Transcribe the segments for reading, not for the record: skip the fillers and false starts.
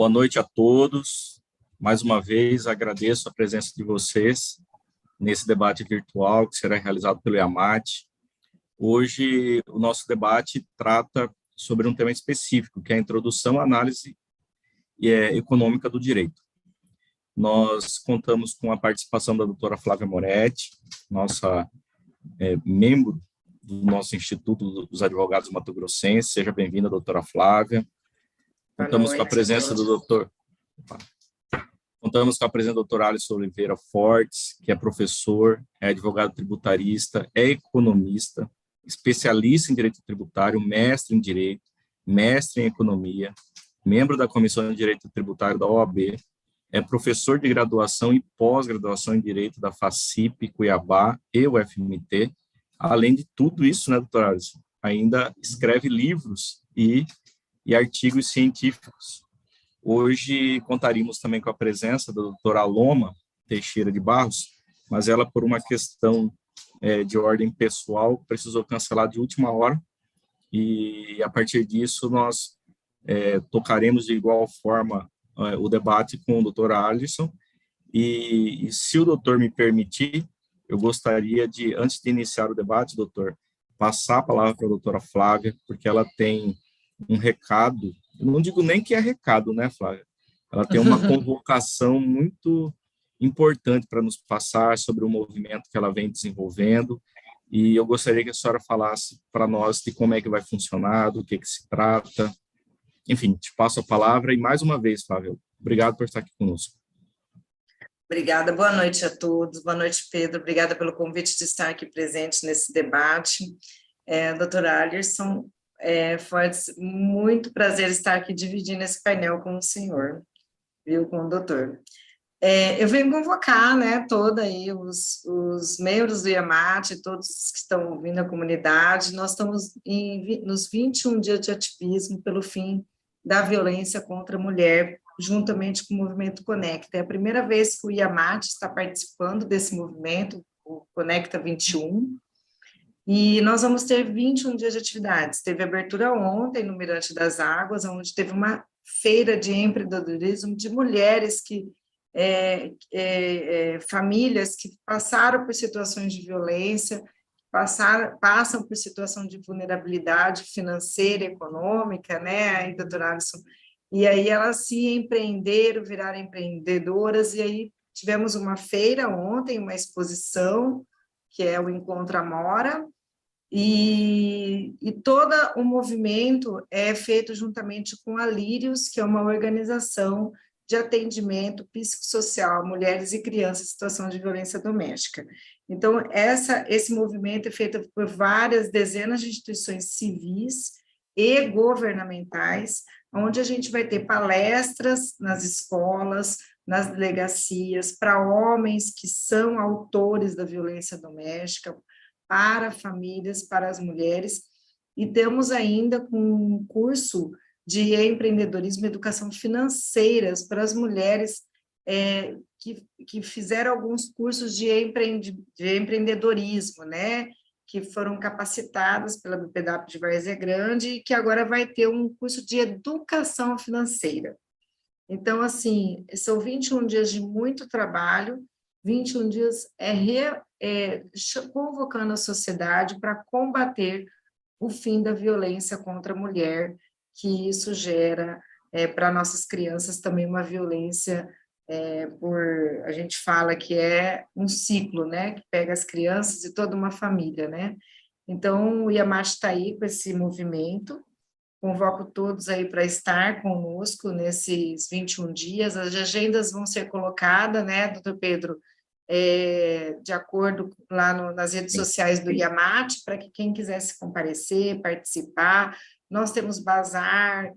Boa noite a todos. Mais uma vez, agradeço a presença de vocês nesse debate virtual que será realizado pelo IAMAT. Hoje, o nosso debate trata sobre um tema específico, que é a introdução à análise econômica do direito. Nós contamos com a participação da doutora Flávia Moretti, nossa membro do nosso Instituto dos Advogados Mato-Grossenses. Seja bem-vinda, doutora Flávia. Contamos com a presença do doutor Alisson Oliveira Fortes, que é professor, é advogado tributarista, é economista, especialista em direito tributário, mestre em direito, mestre em economia, membro da Comissão de Direito Tributário da OAB, é professor de graduação e pós-graduação em direito da FACIP, Cuiabá e UFMT. Além de tudo isso, né, doutor Alisson, ainda escreve livros e artigos científicos. Hoje contaríamos também com a presença da doutora Aloma Teixeira de Barros, mas ela, por uma questão de ordem pessoal, precisou cancelar de última hora, e a partir disso nós tocaremos de igual forma o debate com o doutor Alisson, e se o doutor me permitir, eu gostaria de, antes de iniciar o debate, doutor, passar a palavra para a doutora Flávia, porque ela tem um recado, eu não digo nem que é recado, né, Flávia? Ela tem uma convocação muito importante para nos passar sobre o movimento que ela vem desenvolvendo, e eu gostaria que a senhora falasse para nós de como é que vai funcionar, do que se trata. Enfim, te passo a palavra, e mais uma vez, Flávia, obrigado por estar aqui conosco. Obrigada, boa noite a todos, boa noite, Pedro, obrigada pelo convite de estar aqui presente nesse debate. Doutor Alisson, Fortes, muito prazer estar aqui dividindo esse painel com o senhor, viu, com o doutor. Eu venho convocar, né, todos aí os membros do IAMAT, todos que estão ouvindo a comunidade. Nós estamos nos 21 dias de ativismo pelo fim da violência contra a mulher, juntamente com o movimento Conecta. É a primeira vez que o IAMAT está participando desse movimento, o Conecta 21, e nós vamos ter 21 dias de atividades. Teve abertura ontem no Mirante das Águas, onde teve uma feira de empreendedorismo de mulheres famílias que passaram por situações de violência, passam por situação de vulnerabilidade financeira, econômica, né, aí, doutor Alisson, e aí elas se empreenderam, viraram empreendedoras, e aí tivemos uma feira ontem, uma exposição, que é o Encontro Amora, e todo o movimento é feito juntamente com a Lírios, que é uma organização de atendimento psicossocial a mulheres e crianças em situação de violência doméstica. Então, esse movimento é feito por várias dezenas de instituições civis e governamentais, onde a gente vai ter palestras nas escolas, nas delegacias, para homens que são autores da violência doméstica, para famílias, para as mulheres, e temos ainda um curso de empreendedorismo e educação financeiras para as mulheres que fizeram alguns cursos de empreendedorismo, né, que foram capacitadas pela BPW de Várzea Grande e que agora vai ter um curso de educação financeira. Então, assim, são 21 dias de muito trabalho, 21 dias convocando a sociedade para combater o fim da violência contra a mulher, que isso gera para nossas crianças também uma violência, a gente fala que é um ciclo, né, que pega as crianças e toda uma família, né. Então, o IAMAT está aí com esse movimento, convoco todos aí para estar conosco nesses 21 dias, as agendas vão ser colocadas, né, doutor Pedro, de acordo lá nas redes sociais do IAMAT, para que quem quisesse comparecer, participar. Nós temos bazar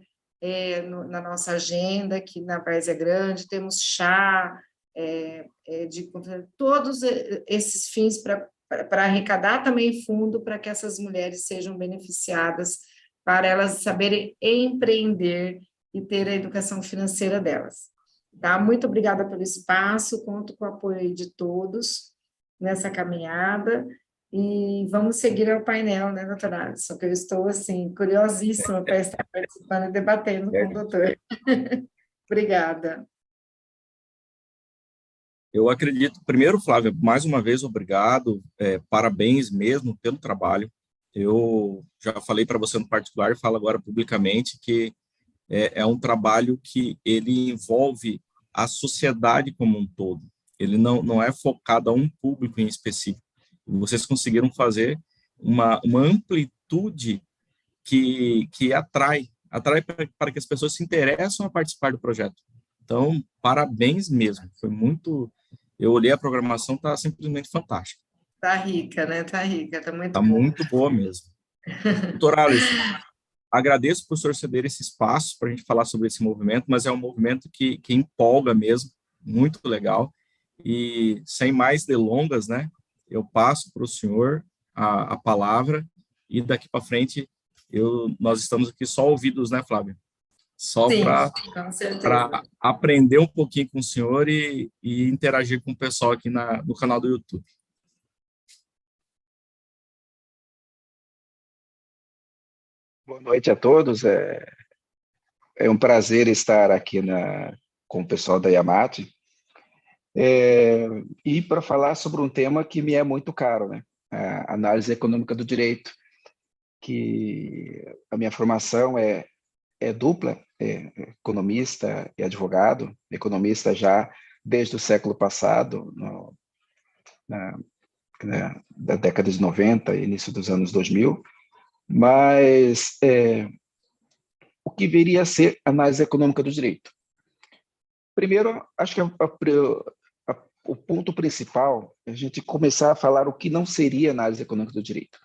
na nossa agenda, aqui na Várzea Grande, temos chá, todos esses fins para arrecadar também fundo para que essas mulheres sejam beneficiadas, para elas saberem empreender e ter a educação financeira delas. Tá? Muito obrigada pelo espaço, conto com o apoio de todos nessa caminhada, e vamos seguir ao painel, né, doutora Alisson, que eu estou, assim, curiosíssima para estar participando e debatendo com o doutor. Obrigada. Eu acredito, primeiro, Flávia, mais uma vez, obrigado, parabéns mesmo pelo trabalho. Eu já falei para você no particular e falo agora publicamente que é um trabalho que ele envolve a sociedade como um todo. Ele não é focado a um público em específico. Vocês conseguiram fazer uma amplitude que atrai para que as pessoas se interessem a participar do projeto. Então, parabéns mesmo. Foi muito. Eu olhei a programação, está simplesmente fantástica. Tá rica, né? Tá rica, tá muito Está bom. muito boa mesmo. Doutor Alisson, agradeço por o senhor ceder esse espaço para a gente falar sobre esse movimento, mas é um movimento que empolga mesmo, muito legal. E sem mais delongas, né, eu passo para o senhor a palavra e daqui para frente nós estamos aqui só ouvidos, né, Flávio? Só Sim, para com certeza. aprender um pouquinho com o senhor e interagir com o pessoal aqui no canal do YouTube. Boa noite a todos. É um prazer estar aqui com o pessoal da Yamate. E para falar sobre um tema que me é muito caro, né? A análise econômica do direito, que a minha formação é dupla, economista e advogado, economista já desde o século passado, na, da década de 90, início dos anos 2000, mas o que viria a ser análise econômica do direito? Primeiro, acho que o ponto principal é a gente começar a falar o que não seria análise econômica do direito.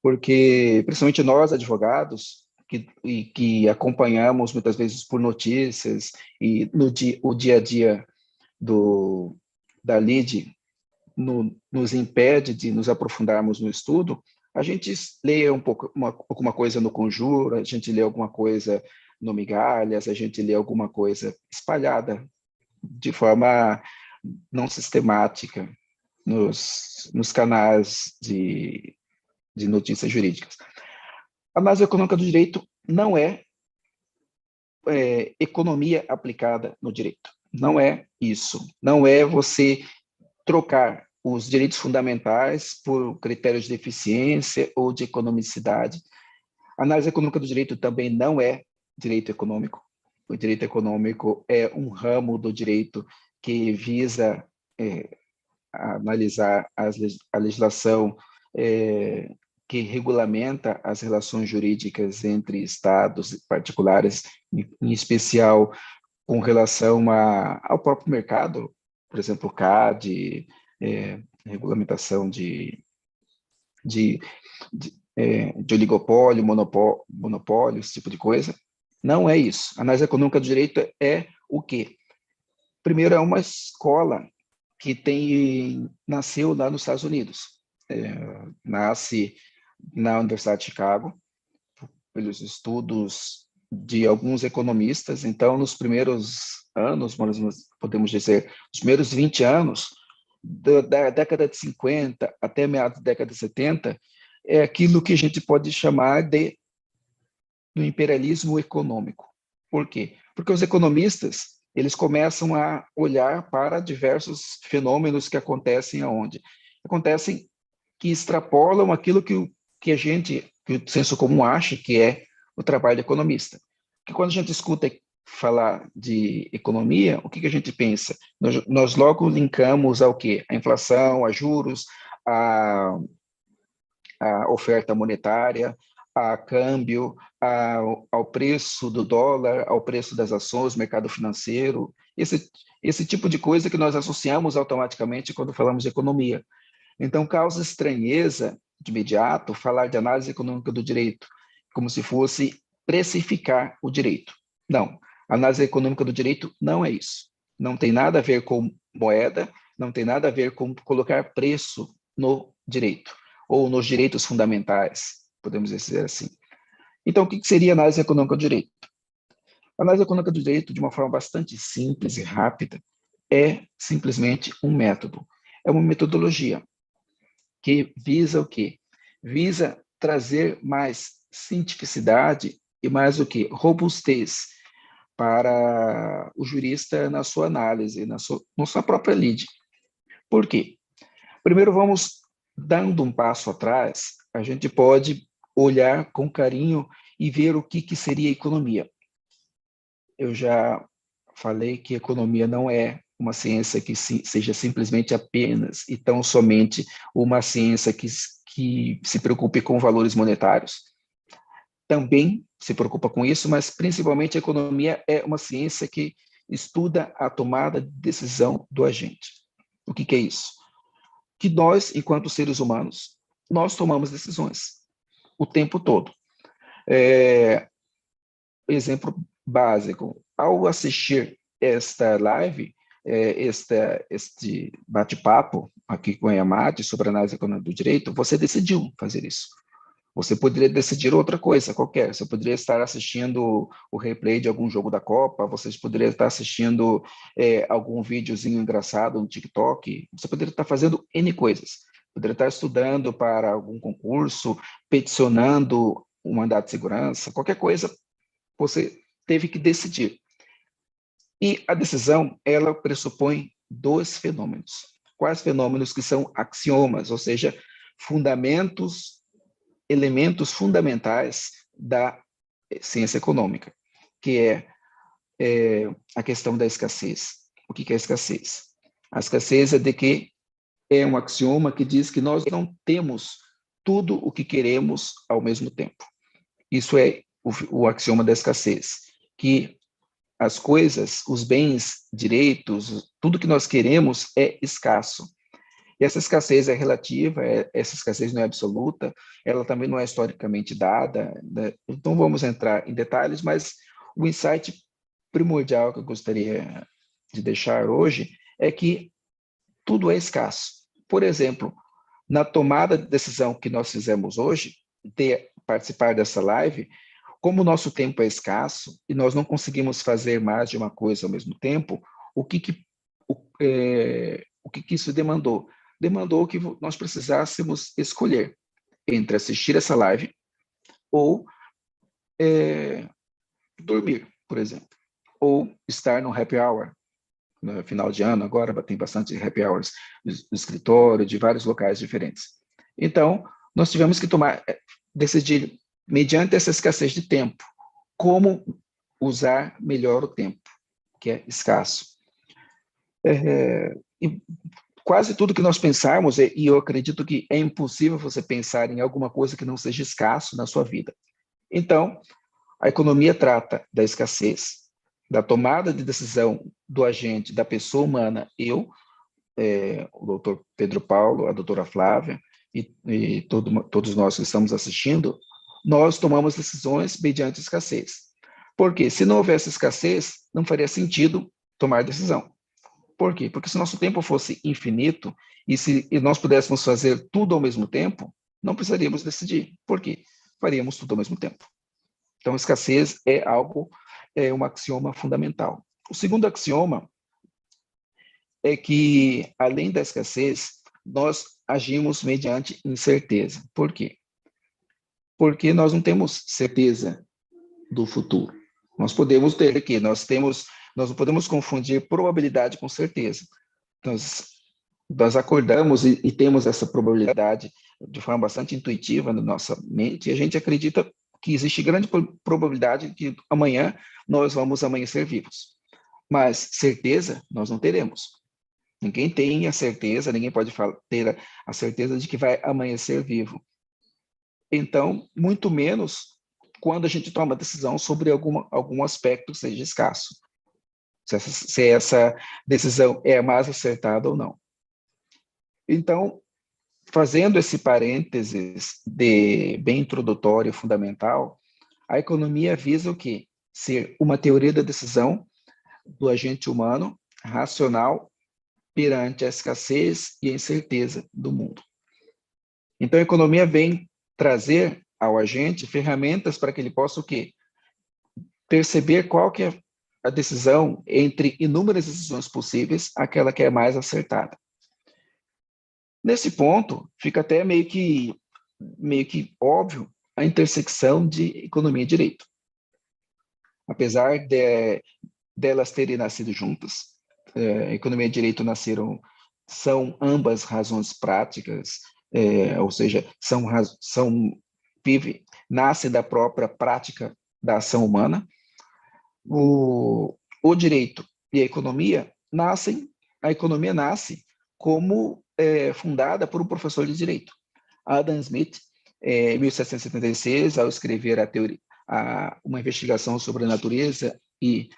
Porque, principalmente nós, advogados, que acompanhamos muitas vezes por notícias e o dia a dia da LIDE nos impede de nos aprofundarmos no estudo, a gente lê alguma coisa no Conjura, a gente lê alguma coisa no Migalhas, a gente lê alguma coisa espalhada de forma não sistemática nos canais de notícias jurídicas. A análise econômica do direito não é economia aplicada no direito. Não é isso. Não é você trocar os direitos fundamentais por critérios de eficiência ou de economicidade. A análise econômica do direito também não é direito econômico. O direito econômico é um ramo do direito que visa analisar a legislação que regulamenta as relações jurídicas entre estados e particulares, em especial com relação ao próprio mercado, por exemplo, CAD, regulamentação de oligopólio, monopólio, esse tipo de coisa. Não é isso. A análise econômica do direito é o quê? Primeiro, é uma escola que nasceu lá nos Estados Unidos. Nasce na Universidade de Chicago, pelos estudos de alguns economistas. Então, nos primeiros anos, podemos dizer, os primeiros 20 anos, da década de 50 até meados da década de 70, é aquilo que a gente pode chamar do imperialismo econômico. Por quê? Porque os economistas eles começam a olhar para diversos fenômenos que acontecem aonde? Acontecem que extrapolam aquilo que o senso comum acha que é o trabalho do economista. Porque quando a gente escuta falar de economia, o que a gente pensa? Nós logo linkamos ao quê? A inflação, a juros, a oferta monetária, a câmbio, ao preço do dólar, ao preço das ações, mercado financeiro, esse tipo de coisa que nós associamos automaticamente quando falamos de economia. Então, causa estranheza, de imediato, falar de análise econômica do direito, como se fosse precificar o direito. Não, a análise econômica do direito não é isso. Não tem nada a ver com moeda, não tem nada a ver com colocar preço no direito, ou nos direitos fundamentais, podemos dizer assim. Então, o que seria análise econômica do direito? A análise econômica do direito, de uma forma bastante simples e rápida, é simplesmente um método, é uma metodologia que visa o quê? Visa trazer mais cientificidade e mais o quê? Robustez para o jurista na sua análise, na sua própria lide. Por quê? Primeiro, vamos dando um passo atrás, a gente pode olhar com carinho e ver o que seria economia. Eu já falei que economia não é uma ciência que seja simplesmente apenas e tão somente uma ciência que se preocupe com valores monetários. Também se preocupa com isso, mas principalmente a economia é uma ciência que estuda a tomada de decisão do agente. O que é isso? Que nós, enquanto seres humanos, nós tomamos decisões o tempo todo. Exemplo básico, ao assistir esta live, este bate-papo aqui com a Yamate sobre análise econômica do direito, você decidiu fazer isso. Você poderia decidir outra coisa qualquer. Você poderia estar assistindo o replay de algum jogo da Copa, você poderia estar assistindo algum videozinho engraçado no TikTok, você poderia estar fazendo N coisas. Poderia estar estudando para algum concurso, peticionando um mandato de segurança, qualquer coisa, você teve que decidir. E a decisão, ela pressupõe dois fenômenos. Quais fenômenos? Que são axiomas, ou seja, elementos fundamentais da ciência econômica, que é a questão da escassez. O que é a escassez? A escassez é de que é um axioma que diz que nós não temos tudo o que queremos ao mesmo tempo. Isso é o axioma da escassez, que as coisas, os bens, direitos, tudo que nós queremos é escasso. E essa escassez é relativa, essa escassez não é absoluta, ela também não é historicamente dada, né? Então vamos entrar em detalhes, mas o insight primordial que eu gostaria de deixar hoje é que tudo é escasso. Por exemplo, na tomada de decisão que nós fizemos hoje, de participar dessa live, como o nosso tempo é escasso e nós não conseguimos fazer mais de uma coisa ao mesmo tempo, o que isso demandou? Demandou que nós precisássemos escolher entre assistir essa live ou dormir, por exemplo, ou estar no happy hour. No final de ano, agora tem bastante happy hours no escritório, de vários locais diferentes. Então, nós tivemos que decidir, mediante essa escassez de tempo, como usar melhor o tempo, que é escasso. E quase tudo que nós pensarmos, e eu acredito que é impossível você pensar em alguma coisa que não seja escasso na sua vida. Então, a economia trata da escassez, da tomada de decisão do agente, da pessoa humana, o doutor Pedro Paulo, a doutora Flávia, e todos nós que estamos assistindo, nós tomamos decisões mediante escassez. Porque se não houvesse escassez, não faria sentido tomar decisão. Por quê? Porque se nosso tempo fosse infinito e nós pudéssemos fazer tudo ao mesmo tempo, não precisaríamos decidir. Por quê? Faríamos tudo ao mesmo tempo. Então, escassez é um axioma fundamental. O segundo axioma é que, além da escassez, nós agimos mediante incerteza. Por quê? Porque nós não temos certeza do futuro. Nós podemos ter aqui, nós não podemos confundir probabilidade com certeza. Nós acordamos e temos essa probabilidade de forma bastante intuitiva na nossa mente, e a gente acredita que existe grande probabilidade que amanhã nós vamos amanhecer vivos. Mas certeza nós não teremos. Ninguém tem a certeza, ninguém pode ter a certeza de que vai amanhecer vivo. Então, muito menos quando a gente toma decisão sobre algum aspecto que seja escasso. Se essa decisão é mais acertada ou não. Então, fazendo esse parênteses bem introdutório e fundamental, a economia visa o quê? Ser uma teoria da decisão do agente humano racional perante a escassez e a incerteza do mundo. Então, a economia vem trazer ao agente ferramentas para que ele possa o quê? Perceber qual que é a decisão entre inúmeras decisões possíveis, aquela que é mais acertada. Nesse ponto, fica até meio que óbvio a intersecção de economia e direito. Apesar delas terem nascido juntas. Economia e direito são ambas razões práticas, ou seja, nasce da própria prática da ação humana. O direito e a economia nasce como fundada por um professor de direito. Adam Smith, em 1776, ao escrever uma investigação sobre a natureza e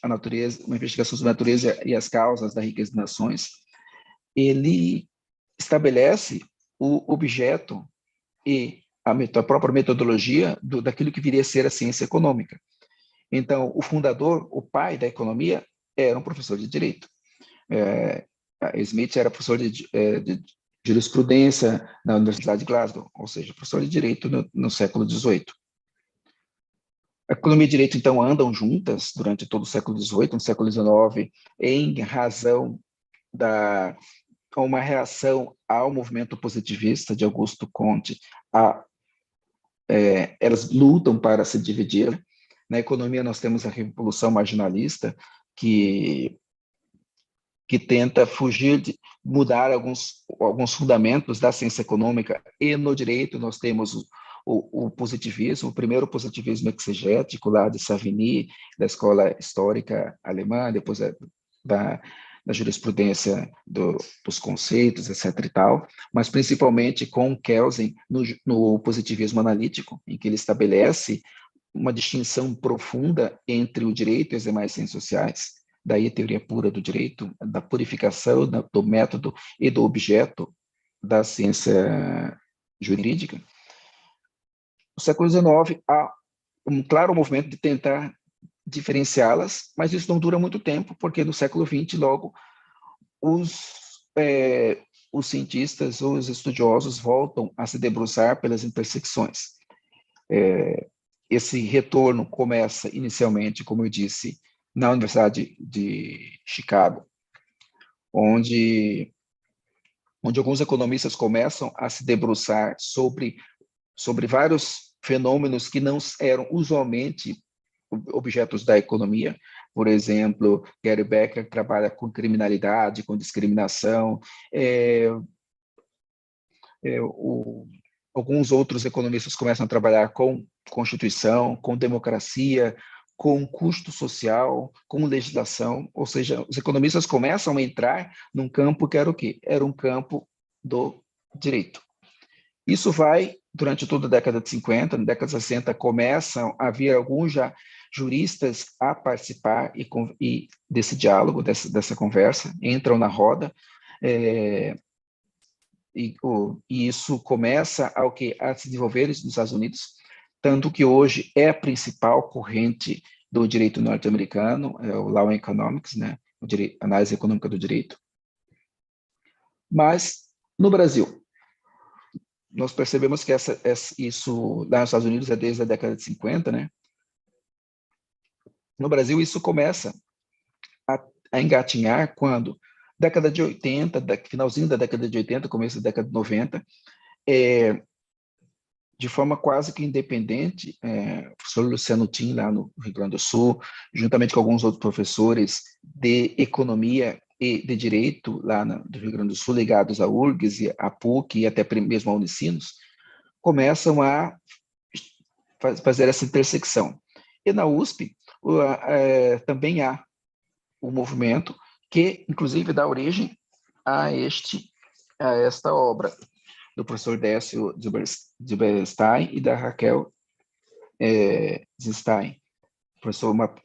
uma investigação sobre a natureza e as causas da riqueza das nações, ele estabelece o objeto e a própria metodologia daquilo que viria a ser a ciência econômica. Então, o fundador, o pai da economia, era um professor de direito. Smith era professor de jurisprudência na Universidade de Glasgow, ou seja, professor de direito no século XVIII. A economia e direito, então, andam juntas durante todo o século XVIII, no século XIX, em razão uma reação ao movimento positivista de Augusto Comte. Elas lutam para se dividir. Na economia, nós temos a revolução marginalista, que tenta mudar alguns fundamentos da ciência econômica, e no direito nós temos o positivismo, o primeiro positivismo exegético lá de Savigny, da escola histórica alemã, depois da jurisprudência dos conceitos, etc. e tal, mas principalmente com Kelsen no positivismo analítico, em que ele estabelece uma distinção profunda entre o direito e as demais ciências sociais. Daí a teoria pura do direito, da purificação do método e do objeto da ciência jurídica. No século XIX, há um claro movimento de tentar diferenciá-las, mas isso não dura muito tempo, porque no século XX, logo, os cientistas, os estudiosos voltam a se debruçar pelas intersecções. Esse retorno começa inicialmente, como eu disse, na Universidade de Chicago, onde alguns economistas começam a se debruçar sobre vários fenômenos que não eram usualmente objetos da economia. Por exemplo, Gary Becker trabalha com criminalidade, com discriminação. Alguns outros economistas começam a trabalhar com Constituição, com democracia, com custo social, com legislação, ou seja, os economistas começam a entrar num campo que era o quê? Era um campo do direito. Isso vai, durante toda a década de 50, na década de 60, começam a vir alguns juristas a participar desse diálogo, dessa conversa, entram na roda, e isso começa a se desenvolver nos Estados Unidos, tanto que hoje é a principal corrente do direito norte-americano, o Law and Economics, né? Análise econômica do direito. Mas, no Brasil, nós percebemos que isso lá nos Estados Unidos é desde a década de 50, né? No Brasil, isso começa a engatinhar quando, década de 80, finalzinho da década de 80, começo da década de 90, de forma quase que independente, o professor Luciano Tim, lá no Rio Grande do Sul, juntamente com alguns outros professores de economia e de direito lá do Rio Grande do Sul, ligados à URGS, à PUC e até mesmo à Unicinos, começam a fazer essa intersecção. E na USP também há um movimento que, inclusive, dá origem a esta obra do professor Décio Zilberstein e da Raquel Zinstein,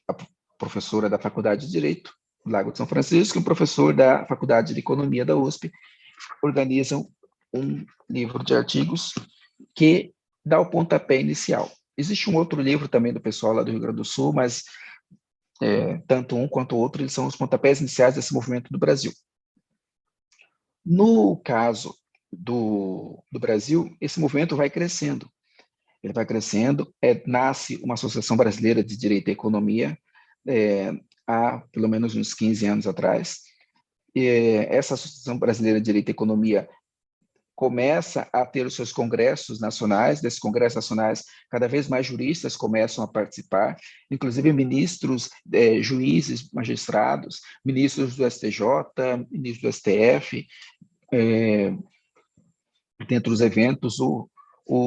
a professora da Faculdade de Direito do Lago de São Francisco e o professor da Faculdade de Economia da USP, organizam um livro de artigos que dá o pontapé inicial. Existe um outro livro também do pessoal lá do Rio Grande do Sul, mas tanto um quanto o outro, eles são os pontapés iniciais desse movimento do Brasil. No caso do Brasil, esse movimento vai crescendo. Ele vai crescendo, nasce uma Associação Brasileira de Direito e Economia, há pelo menos uns 15 anos atrás. Essa Associação Brasileira de Direito e Economia começa a ter os seus congressos nacionais. Desses congressos nacionais, cada vez mais juristas começam a participar, inclusive ministros, juízes, magistrados, ministros do STJ, ministros do STF. Dentre os eventos, o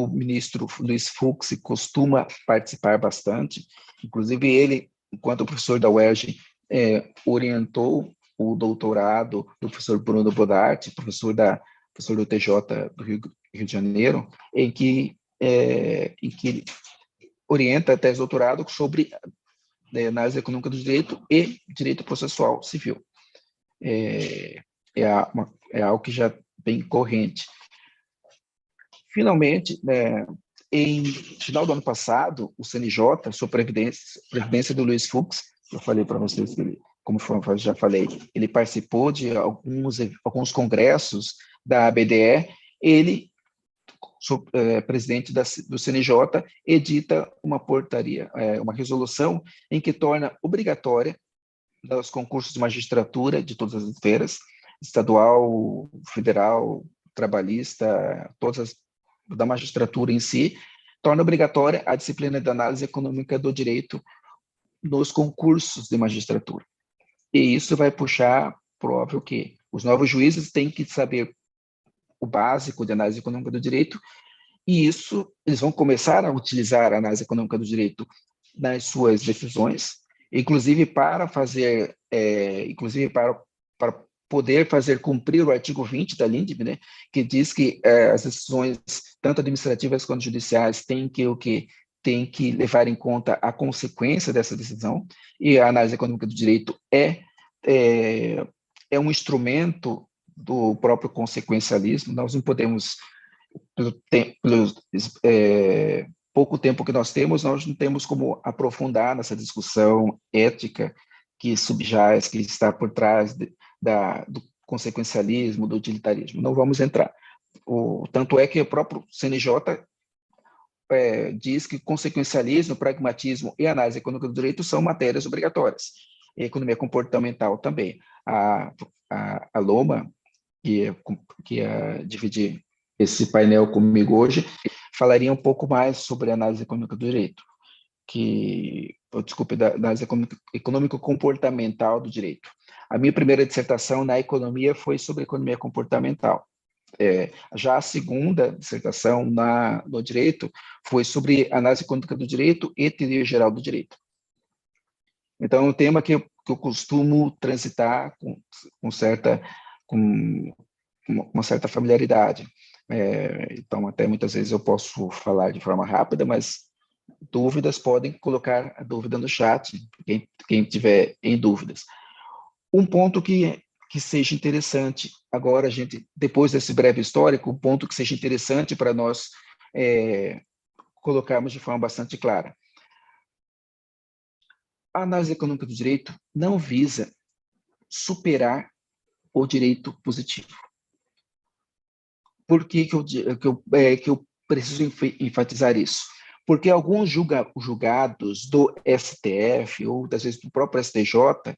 ministro Luiz Fux costuma participar bastante. Inclusive, ele, enquanto professor da UERJ, orientou o doutorado do professor Bruno Bodart, professor do TJ do Rio de Janeiro, em que ele orienta a tese de doutorado sobre análise econômica do direito e direito processual civil. É algo que já vem corrente. Finalmente, em final do ano passado, o CNJ, sob previdência do Luiz Fux, eu falei para vocês, como já falei, ele participou de alguns congressos da ABDE. Ele, presidente do CNJ, edita uma portaria, uma resolução em que torna obrigatória os concursos de magistratura de todas as esferas, estadual, federal, trabalhista, da magistratura em si, torna obrigatória a disciplina de análise econômica do direito nos concursos de magistratura. E isso vai puxar, óbvio, que os novos juízes têm que saber o básico de análise econômica do direito, e isso eles vão começar a utilizar a análise econômica do direito nas suas decisões, inclusive para poder fazer cumprir o artigo 20 da LINDB, né, que diz que as decisões, tanto administrativas quanto judiciais, têm que levar em conta a consequência dessa decisão, e a análise econômica do direito é um instrumento do próprio consequencialismo. Nós não podemos, pelo pouco tempo que nós não temos como aprofundar nessa discussão ética que subjaz, que está por trás do consequencialismo, do utilitarismo. Não vamos entrar. Tanto é que o próprio CNJ diz que consequencialismo, pragmatismo e análise econômica do direito são matérias obrigatórias. E a economia comportamental também. A Loma, que ia dividir esse painel comigo hoje, falaria um pouco mais sobre a análise econômica do direito, da análise econômico-comportamental do direito. A minha primeira dissertação na economia foi sobre economia comportamental. Já a segunda dissertação no direito foi sobre análise econômica do direito e teoria geral do direito. Então, é um tema que eu costumo transitar com uma certa familiaridade. Então, até muitas vezes eu posso falar de forma rápida, mas dúvidas podem colocar a dúvida no chat, quem tiver em dúvidas. Um ponto que seja interessante, agora, depois desse breve histórico, um ponto que seja interessante para nós colocarmos de forma bastante clara. A análise econômica do direito não visa superar o direito positivo. Por que eu preciso enfatizar isso? Porque alguns julgados do STF, ou às vezes do próprio STJ,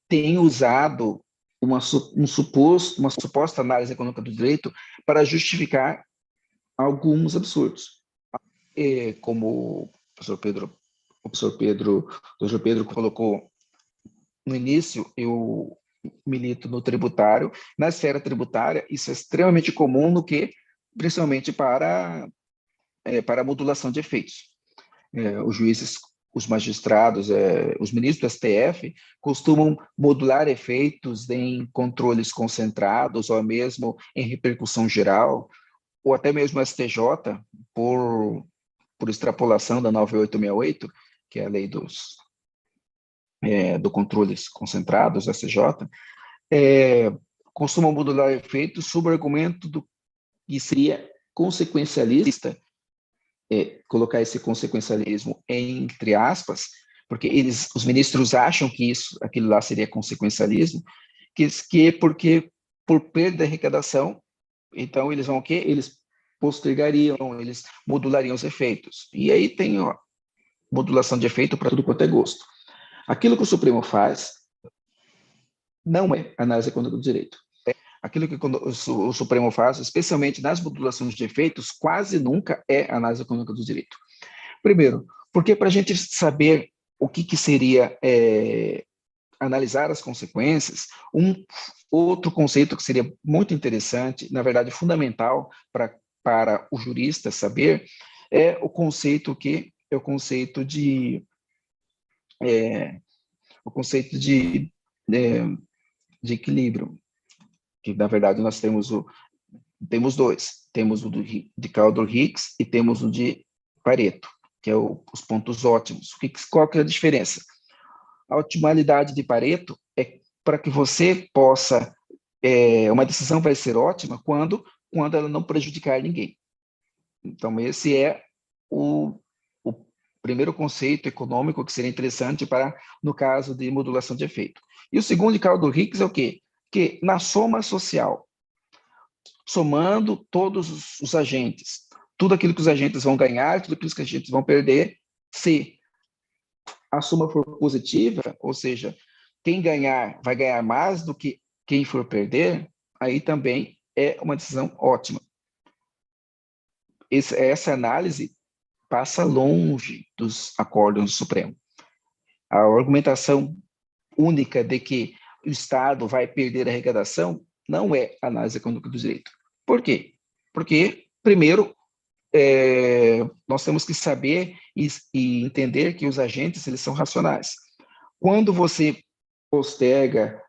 têm usado uma suposta análise econômica do direito para justificar alguns absurdos. Como o professor Pedro colocou no início, eu milito no tributário. Na esfera tributária, isso é extremamente comum, principalmente para a modulação de efeitos. Os juízes, os magistrados, os ministros do STF costumam modular efeitos em controles concentrados ou mesmo em repercussão geral, ou até mesmo o STJ, por extrapolação da 9868, que é a lei do controles concentrados, STJ, costumam modular efeitos sob o argumento que seria consequencialista, colocar esse consequencialismo entre aspas, porque os ministros acham que aquilo lá seria consequencialismo, porque por perda de arrecadação, então eles vão o quê? Eles postergariam, eles modulariam os efeitos. E aí tem modulação de efeito para tudo quanto é gosto. Aquilo que o Supremo faz não é análise econômica do direito. aquilo que o Supremo faz, especialmente nas modulações de efeitos, quase nunca é análise econômica do direito. Primeiro, porque para a gente saber o que seria analisar as consequências, um outro conceito que seria muito interessante, na verdade fundamental para o jurista saber, é o conceito de equilíbrio, que na verdade nós temos dois, temos o de Kaldor-Hicks e temos o de Pareto, que é os pontos ótimos. Qual que é a diferença? A otimalidade de Pareto é para que você possa, uma decisão vai ser ótima quando ela não prejudicar ninguém. Então, esse é o primeiro conceito econômico que seria interessante no caso de modulação de efeito. E o segundo de Kaldor-Hicks é o quê? Que na soma social, somando todos os agentes, tudo aquilo que os agentes vão ganhar, tudo aquilo que os agentes vão perder, se a soma for positiva, ou seja, quem ganhar vai ganhar mais do que quem for perder, aí também é uma decisão ótima. Essa análise passa longe dos acórdãos do Supremo. A argumentação única de que o Estado vai perder a arrecadação não é análise econômica do direito. Por quê? Porque, primeiro, nós temos que saber e entender que os agentes eles são racionais. Quando você posterga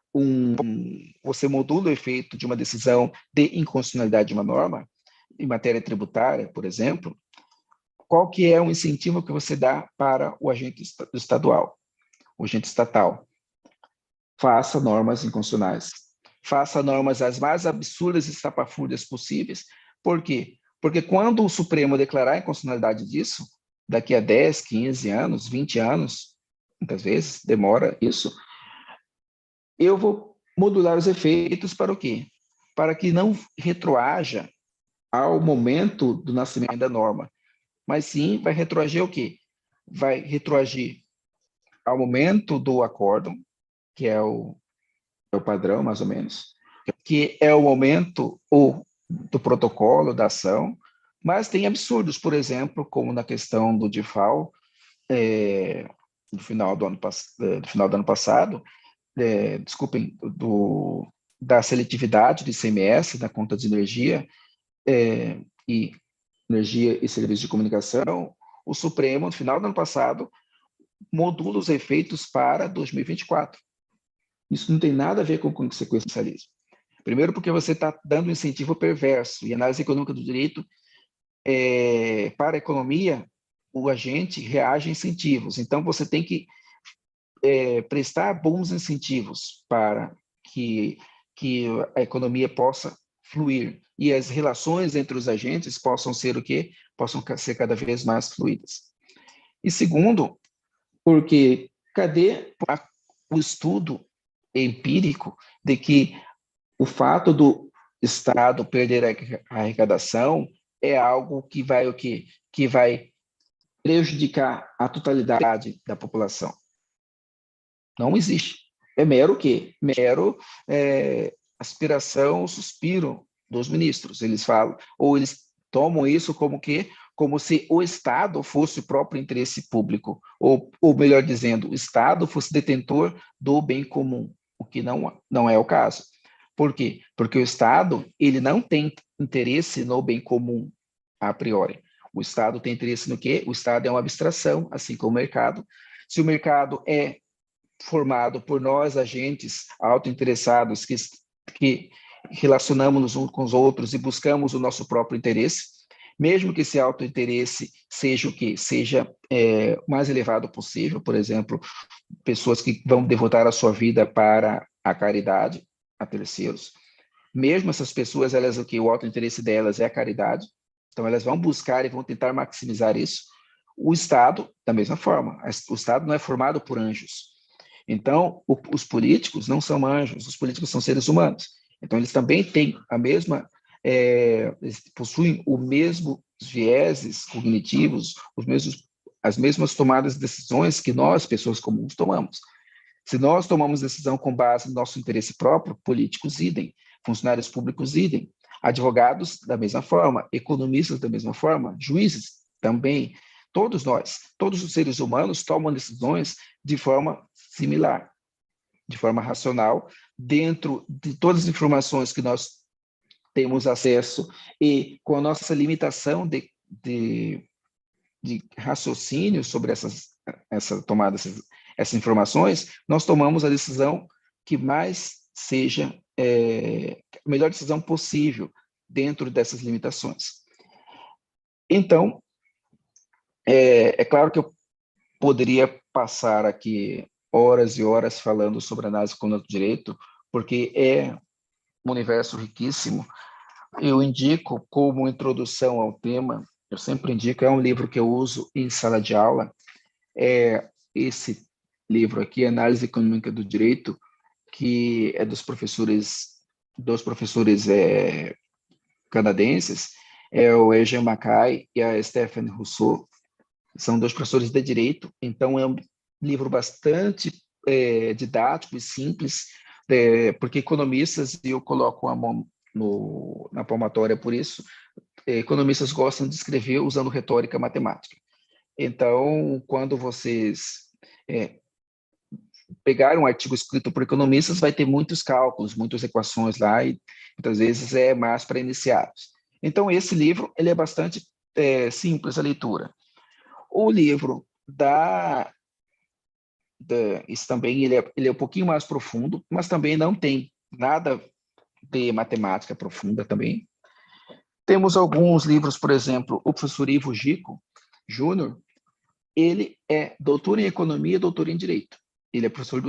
você modula o efeito de uma decisão de inconstitucionalidade de uma norma, em matéria tributária, por exemplo, qual que é o incentivo que você dá para o agente estadual, o agente estatal? Faça normas inconstitucionais. Faça normas as mais absurdas e estapafúrdias possíveis. Por quê? Porque quando o Supremo declarar a inconstitucionalidade disso, daqui a 10, 15 anos, 20 anos, muitas vezes demora isso, eu vou modular os efeitos para o quê? Para que não retroaja ao momento do nascimento da norma, mas sim vai retroagir o quê? Vai retroagir ao momento do acórdão, que é o padrão, mais ou menos, que é o momento do protocolo, da ação, mas tem absurdos, por exemplo, como na questão do DIFAL, no final do ano passado, desculpem, da seletividade do ICMS, da conta de energia, e energia e serviços de comunicação, o Supremo, no final do ano passado, modula os efeitos para 2024. Isso não tem nada a ver com consequencialismo. Primeiro, porque você está dando um incentivo perverso, e a análise econômica do direito, para a economia, o agente reage a incentivos. Então, você tem que prestar bons incentivos para que a economia possa fluir e as relações entre os agentes possam ser o quê? Possam ser cada vez mais fluídas. E segundo, porque cadê o estudo empírico de que o fato do Estado perder a arrecadação é algo que vai o quê? Que vai prejudicar a totalidade da população. Não existe. É mero o quê? Mero aspiração, suspiro dos ministros. Eles falam, ou eles tomam isso como que, como se o Estado fosse o próprio interesse público, ou melhor dizendo, o Estado fosse detentor do bem comum, o que não é o caso. Por quê? Porque o Estado ele não tem interesse no bem comum a priori. O Estado tem interesse no quê? O Estado é uma abstração, assim como o mercado. Se o mercado é formado por nós, agentes autointeressados, que relacionamos-nos uns com os outros e buscamos o nosso próprio interesse, mesmo que esse autointeresse seja o quê? Seja o mais elevado possível, por exemplo, pessoas que vão devotar a sua vida para a caridade, a terceiros. Mesmo essas pessoas, elas o autointeresse delas é a caridade, então elas vão buscar e vão tentar maximizar isso. O Estado, da mesma forma, o Estado não é formado por anjos. Então, os políticos não são anjos, os políticos são seres humanos. Então, eles também têm eles possuem os mesmos vieses cognitivos, as mesmas tomadas de decisões que nós, pessoas comuns, tomamos. Se nós tomamos decisão com base no nosso interesse próprio, políticos idem, funcionários públicos idem, advogados da mesma forma, economistas da mesma forma, juízes também. Todos nós, todos os seres humanos tomam decisões de forma similar, de forma racional, dentro de todas as informações que nós temos acesso e com a nossa limitação de raciocínio sobre essa tomada, essas informações, nós tomamos a decisão que mais seja a melhor decisão possível dentro dessas limitações. Então, é claro que eu poderia passar aqui horas e horas falando sobre análise econômica do direito, porque é um universo riquíssimo. Eu indico como introdução ao tema, eu sempre indico, é um livro que eu uso em sala de aula, é esse livro aqui, Análise Econômica do Direito, que é dos professores canadenses, é o Eugene Mackay e a Stéphane Rousseau, são 2 professores de direito, então é um livro bastante didático e simples, porque economistas, e eu coloco a mão na palmatória por isso, economistas gostam de escrever usando retórica matemática. Então, quando vocês pegar um artigo escrito por economistas, vai ter muitos cálculos, muitas equações lá, e muitas vezes é mais para iniciados. Então, esse livro ele é bastante simples a leitura. O livro isso também ele é um pouquinho mais profundo, mas também não tem nada de matemática profunda também. Temos alguns livros, por exemplo, o professor Ivo Gico Júnior, ele é doutor em economia e doutor em direito. Ele é professor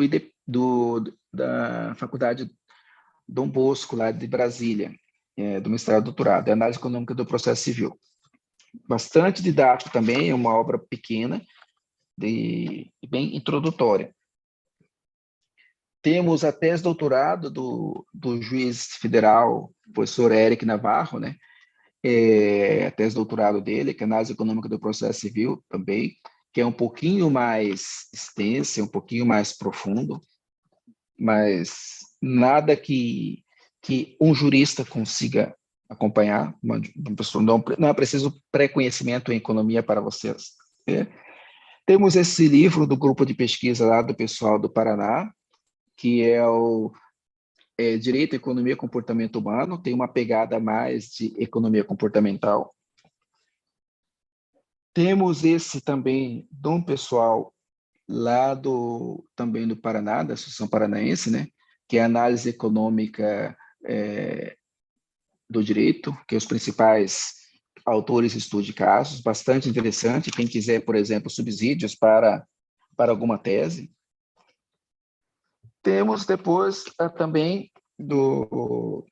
da Faculdade Dom Bosco, lá de Brasília, do mestrado e doutorado, é análise econômica do processo civil. Bastante didático também, é uma obra pequena, bem introdutória. Temos a tese de doutorado do juiz federal, professor Eric Navarro, né? A tese de doutorado dele, que é análise econômica do processo civil também, que é um pouquinho mais extensa, um pouquinho mais profundo, mas nada que um jurista consiga acompanhar. Uma pessoa não é preciso pré-conhecimento em economia para vocês. Temos esse livro do grupo de pesquisa lá do pessoal do Paraná, que é o Direito, Economia e Comportamento Humano, tem uma pegada mais de economia comportamental. Temos esse também de um pessoal lá também do Paraná, da Associação Paranaense, né, que é a análise econômica do direito, que é os principais autores de estudo de casos, bastante interessante. Quem quiser, por exemplo, subsídios para alguma tese. Temos depois também do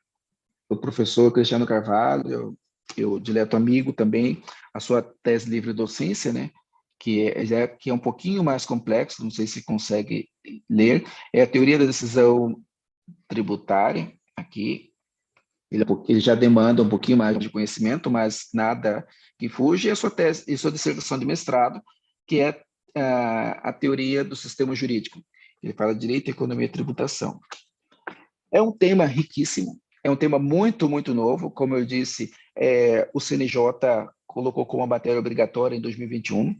professor Cristiano Carvalho, eu dileto amigo também, a sua tese livre docência, né, que é um pouquinho mais complexo, não sei se consegue ler, é a teoria da decisão tributária, aqui, ele já demanda um pouquinho mais de conhecimento, mas nada que fuja, e a sua tese e sua dissertação de mestrado, que é a teoria do sistema jurídico. Ele fala de direito, economia e tributação. É um tema riquíssimo, é um tema muito, muito novo. Como eu disse, o CNJ colocou como matéria obrigatória em 2021.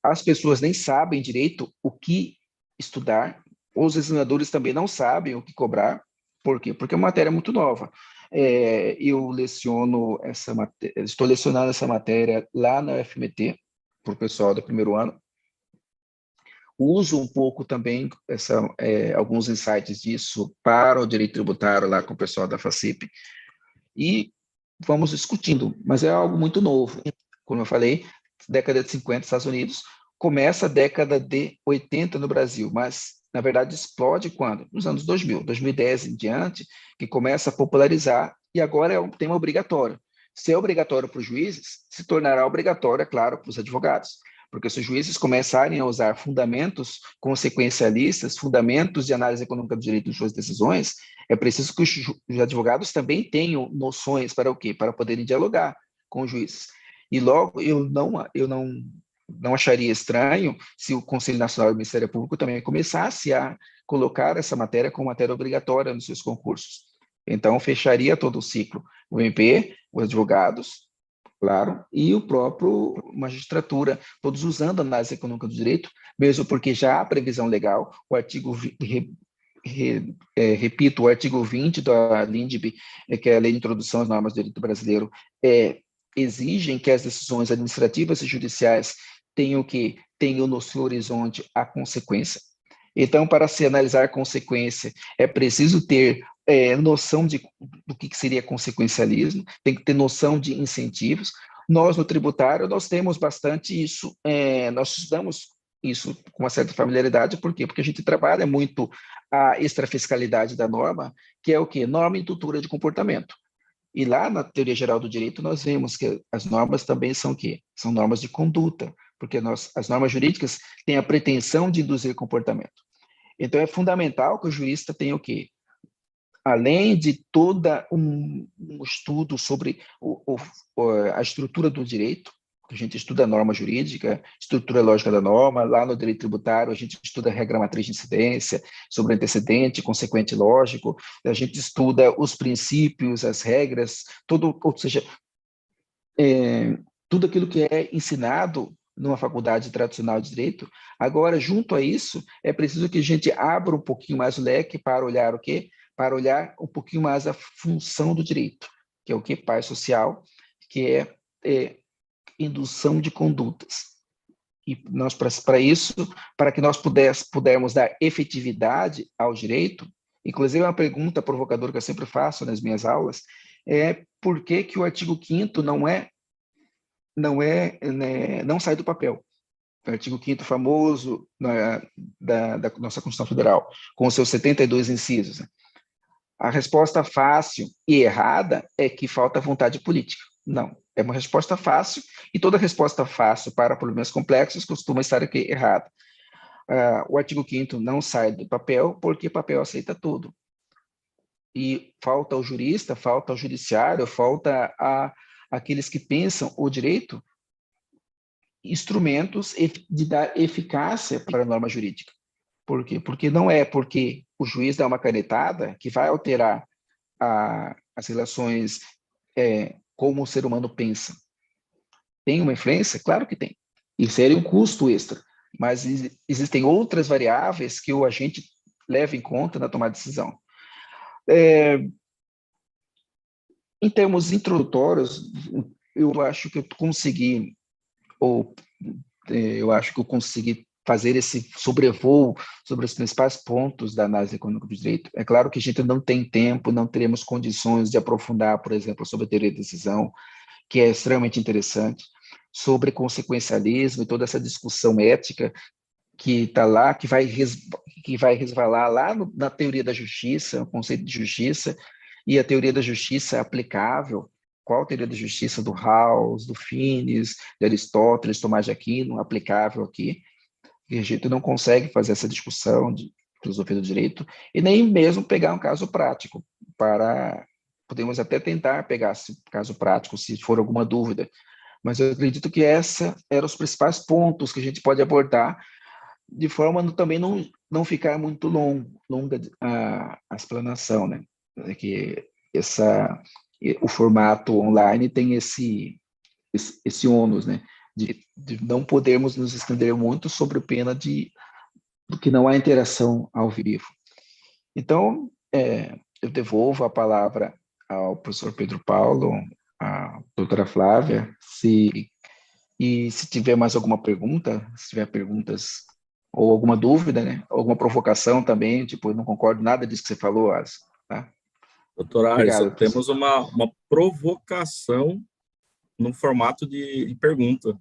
As pessoas nem sabem direito o que estudar, os examinadores também não sabem o que cobrar. Por quê? Porque é uma matéria muito nova. Eu leciono estou lecionando essa matéria lá na UFMT, para o pessoal do primeiro ano. Uso um pouco também alguns insights disso para o direito tributário lá com o pessoal da FACIP e vamos discutindo, mas é algo muito novo. Como eu falei, década de 50 nos Estados Unidos, começa a década de 80 no Brasil, mas na verdade explode quando? Nos anos 2000, 2010 em diante, que começa a popularizar e agora é um tema obrigatório. Se é obrigatório para os juízes, se tornará obrigatório, é claro, para os advogados. Porque se os juízes começarem a usar fundamentos consequencialistas, fundamentos de análise econômica do direito em suas decisões, é preciso que os advogados também tenham noções para o quê? Para poderem dialogar com os juízes. E logo, eu não acharia estranho se o Conselho Nacional do Ministério Público também começasse a colocar essa matéria como matéria obrigatória nos seus concursos. Então, fecharia todo o ciclo. O MP, os advogados, claro, e o próprio magistratura, todos usando a análise econômica do direito, mesmo porque já há previsão legal, o artigo, repito, o artigo 20 da LINDB, que é a Lei de Introdução às Normas do Direito Brasileiro, exigem que as decisões administrativas e judiciais tenham no seu horizonte a consequência. Então, para se analisar a consequência, é preciso ter noção do que seria consequencialismo, tem que ter noção de incentivos. Nós, no tributário, nós temos bastante isso, nós estudamos isso com uma certa familiaridade, por quê? Porque a gente trabalha muito a extrafiscalidade da norma, que é o quê? Norma indutora de comportamento. E lá na teoria geral do direito, nós vemos que as normas também são o quê? São normas de conduta, porque as normas jurídicas têm a pretensão de induzir comportamento. Então, é fundamental que o jurista tenha o quê? Além de todo um estudo sobre a estrutura do direito, a gente estuda a norma jurídica, estrutura lógica da norma, lá no direito tributário a gente estuda a regra matriz de incidência, sobre antecedente, consequente lógico, a gente estuda os princípios, as regras, ou seja, tudo aquilo que é ensinado numa faculdade tradicional de direito. Agora, junto a isso, é preciso que a gente abra um pouquinho mais o leque para olhar o quê? Para olhar um pouquinho mais a função do direito, que é o quê? Paz social, que é indução de condutas. E nós, para isso, para que nós pudermos dar efetividade ao direito, inclusive uma pergunta provocadora que eu sempre faço nas minhas aulas, é por que o artigo 5º não sai do papel. O artigo 5º famoso da nossa Constituição Federal, com os seus 72 incisos. A resposta fácil e errada é que falta vontade política. Não, é uma resposta fácil, e toda resposta fácil para problemas complexos costuma estar aqui errada. O artigo 5º não sai do papel porque papel aceita tudo. E falta ao jurista, falta ao judiciário, falta aqueles que pensam o direito instrumentos de dar eficácia para a norma jurídica. Por quê? Porque não é porque o juiz dá uma canetada que vai alterar as relações como o ser humano pensa. Tem uma influência? Claro que tem. E seria um custo extra. Mas existem outras variáveis que o agente leva em conta na tomada de decisão. Em termos introdutórios, eu acho que eu consegui fazer esse sobrevoo sobre os principais pontos da análise econômica do direito. É claro que a gente não tem tempo, não teremos condições de aprofundar, por exemplo, sobre a teoria da decisão, que é extremamente interessante, sobre consequencialismo e toda essa discussão ética que está lá, que vai resvalar lá na teoria da justiça, o conceito de justiça, e a teoria da justiça aplicável. Qual a teoria da justiça do Rawls, do Finis, de Aristóteles, Tomás de Aquino, aplicável aqui? E a gente não consegue fazer essa discussão de filosofia do direito, e nem mesmo pegar um caso prático. Podemos até tentar pegar esse caso prático, se for alguma dúvida, mas eu acredito que esses eram os principais pontos que a gente pode abordar, de forma a também não ficar muito longa a explanação, né? Que o formato online tem esse ônus, né? De não podermos nos estender muito sobre pena do que não há interação ao vivo. Então, eu devolvo a palavra ao professor Pedro Paulo, à doutora Flávia, se tiver mais alguma pergunta, se tiver perguntas ou alguma dúvida, né? Alguma provocação também, tipo, eu não concordo nada disso que você falou, Alisson, tá? Doutor Alisson, Obrigado, temos uma provocação no formato de pergunta.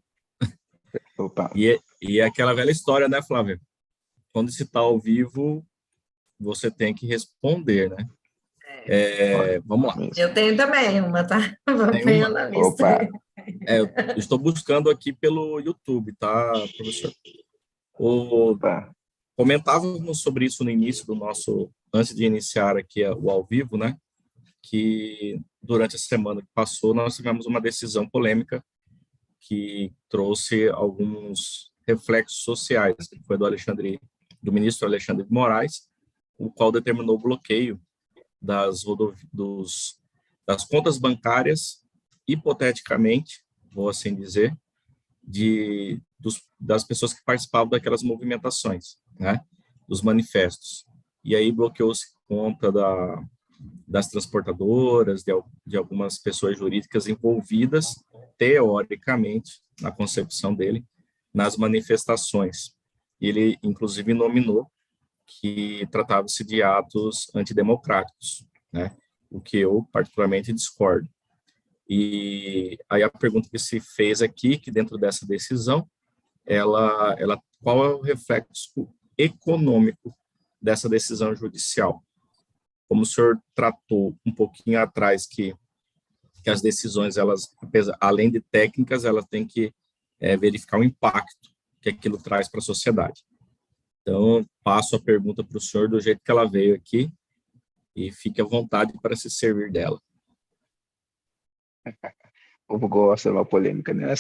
Opa. E é aquela velha história, né, Flávia? Quando se está ao vivo, você tem que responder, né? Vamos lá. Eu tenho também uma, tá? Tem uma. Na lista. Opa. Eu estou buscando aqui pelo YouTube, tá, professor? Opa. Comentávamos sobre isso no início do nosso, antes de iniciar aqui o ao vivo, né? Que durante a semana que passou, nós tivemos uma decisão polêmica que trouxe alguns reflexos sociais, que foi do ministro Alexandre de Moraes, o qual determinou o bloqueio das contas bancárias, hipoteticamente, vou assim dizer, das pessoas que participavam daquelas movimentações, né, dos manifestos. E aí bloqueou-se conta das transportadoras, de algumas pessoas jurídicas envolvidas, teoricamente, na concepção dele, nas manifestações. Ele, inclusive, nominou que tratava-se de atos antidemocráticos, né? O que eu particularmente discordo. E aí a pergunta que se fez aqui, que dentro dessa decisão, qual é o reflexo econômico dessa decisão judicial? Como o senhor tratou um pouquinho atrás que as decisões, elas, além de técnicas, elas têm que verificar o impacto que aquilo traz para a sociedade. Então, passo a pergunta para o senhor do jeito que ela veio aqui e fique à vontade para se servir dela. O povo gosta de uma polêmica, né?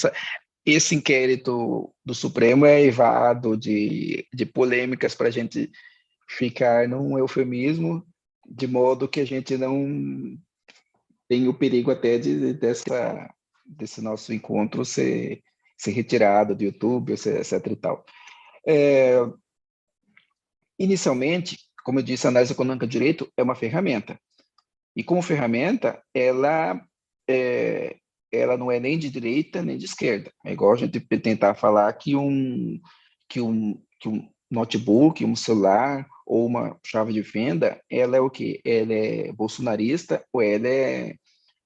Esse inquérito do Supremo é eivado de polêmicas para a gente ficar num eufemismo, de modo que a gente não tem o perigo até desse nosso encontro ser retirado do YouTube, etc. e tal. Inicialmente, como eu disse, a análise econômica do direito é uma ferramenta. E como ferramenta, ela não é nem de direita nem de esquerda. É igual a gente tentar falar que um notebook, um celular ou uma chave de fenda, ela é o quê? Ela é bolsonarista ou ela é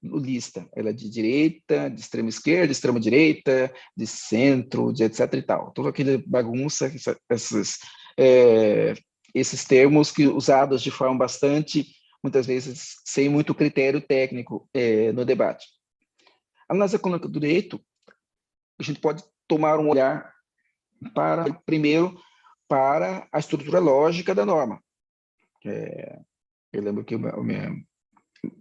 lulista? Ela é de direita, de extrema esquerda, de extrema direita, de centro, de etc e tal. Toda aquela bagunça, esses termos que usados de forma bastante, muitas vezes, sem muito critério técnico no debate. A análise econômica do direito, a gente pode tomar um olhar primeiro, para a estrutura lógica da norma. Eu lembro que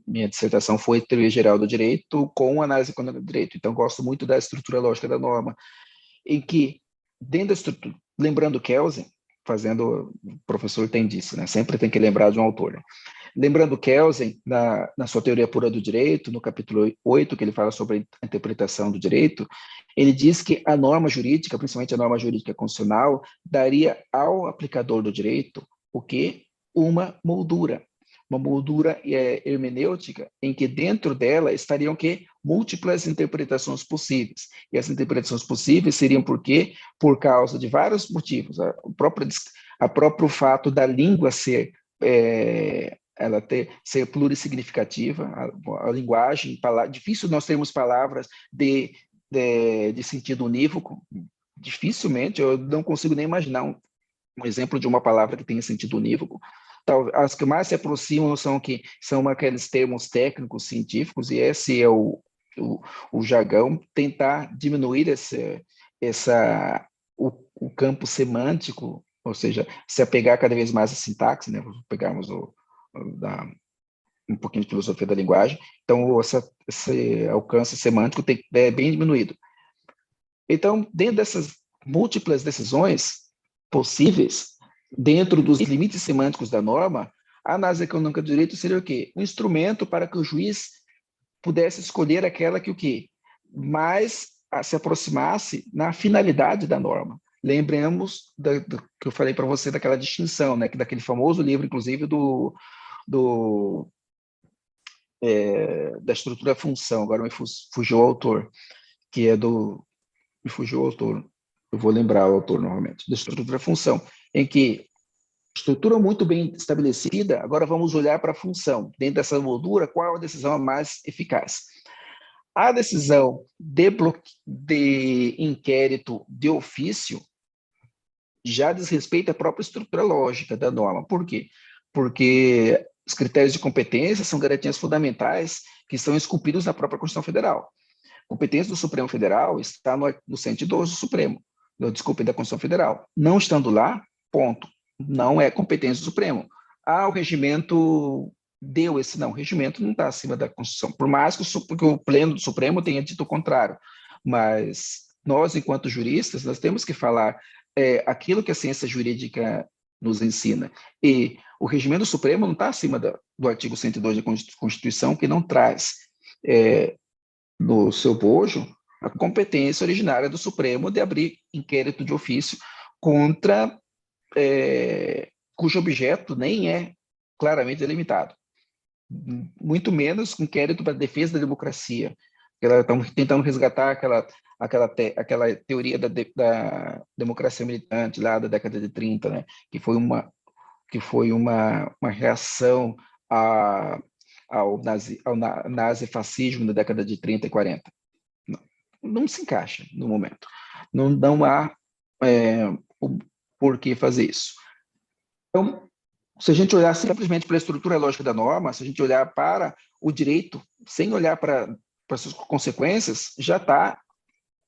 minha dissertação foi Teoria Geral do Direito com análise econômica do direito, então gosto muito da estrutura lógica da norma, em que, dentro da estrutura, lembrando Kelsen, o professor tem disso, né? Sempre tem que lembrar de um autor, né? Lembrando Kelsen, na sua Teoria Pura do Direito, no capítulo 8, que ele fala sobre a interpretação do direito, ele diz que a norma jurídica, principalmente a norma jurídica constitucional, daria ao aplicador do direito o quê? Uma moldura hermenêutica, em que dentro dela estariam que múltiplas interpretações possíveis. E as interpretações possíveis seriam por quê? Por causa de vários motivos. O próprio fato da língua ser plurissignificativa, a linguagem, difícil nós termos palavras de sentido unívoco, dificilmente, eu não consigo nem imaginar um exemplo de uma palavra que tenha sentido unívoco. As que mais se aproximam são aqueles termos técnicos, científicos, e esse é o jargão, tentar diminuir o campo semântico, ou seja, se apegar cada vez mais à sintaxe, né? Pegarmos um pouquinho de filosofia da linguagem, então esse alcance semântico é bem diminuído. Então, dentro dessas múltiplas decisões possíveis, dentro dos limites semânticos da norma, a análise econômica do direito seria o quê? Um instrumento para que o juiz pudesse escolher aquela que o quê? Mais se aproximasse na finalidade da norma. Lembremos do que eu falei para você, daquela distinção, né? Daquele famoso livro, inclusive, da estrutura função, agora me fugiu o autor, que é me fugiu o autor, eu vou lembrar o autor novamente, da estrutura função, em que estrutura muito bem estabelecida, agora vamos olhar para a função. Dentro dessa moldura, qual a decisão mais eficaz? A decisão de inquérito de ofício já diz respeito à própria estrutura lógica da norma. Por quê? Porque os critérios de competência são garantias fundamentais que estão esculpidos na própria Constituição Federal. A competência do Supremo Federal está no 112 do Supremo, da Constituição Federal. Não estando lá, ponto. Não é competência do Supremo. O regimento deu esse não. O regimento não está acima da Constituição, por mais que o Pleno do Supremo tenha dito o contrário. Mas nós, enquanto juristas, nós temos que falar aquilo que a ciência jurídica nos ensina. E O regimento supremo não está acima do artigo 102 da Constituição, que não traz no seu bojo a competência originária do Supremo de abrir inquérito de ofício contra cujo objeto nem é claramente delimitado. Muito menos inquérito para defesa da democracia. Estão tentando resgatar aquela teoria da democracia militante lá da década de 30, né? que foi uma reação ao nazifascismo da década de 30 e 40. Não se encaixa no momento. Não há por que fazer isso. Então, se a gente olhar simplesmente para a estrutura lógica da norma, se a gente olhar para o direito, sem olhar para suas consequências, já está